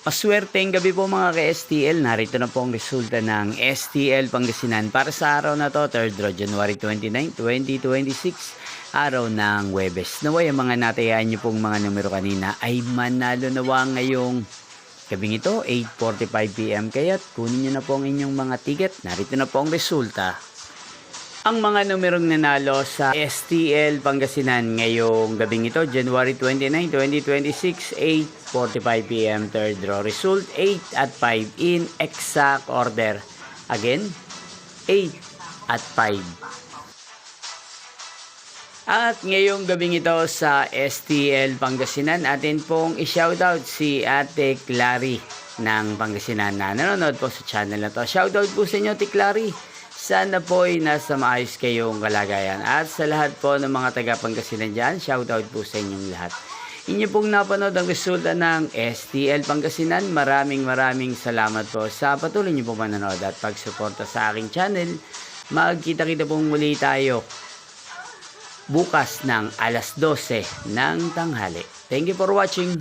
Maswerteng gabi po mga ka-STL. Narito na po ang resulta ng STL Pangasinan para sa araw na to, 3rd January 29, 2026, araw ng Huwebes. Naway ang mga natayaan niyo pong mga numero kanina ay manalo nawa ngayong gabing ito, 8:45 PM. Kaya't kunin niyo na po ang inyong mga ticket. Narito na po ang resulta. Ang mga numerong nanalo sa STL Pangasinan ngayong gabing ito, January 29, 2026, 8:45 PM, third draw result, 8 at 5 in exact order. Again, 8 at 5. At ngayong gabing ito sa STL Pangasinan, atin pong i-shoutout si Ate Clary ng Pangasinan na nanonood po sa channel na to. Shoutout po sa inyo, Ate Clary. Sana po ay nasa maayos kayong kalagayan. At sa lahat po ng mga taga-Pangasinan dyan, shoutout po sa inyong lahat. Inyo pong napanood ang resulta ng STL Pangasinan. Maraming salamat po sa patuloy niyo pong manonood at pagsuporta sa aking channel. Magkita-kita pong muli tayo bukas ng alas 12 ng tanghali. Thank you for watching.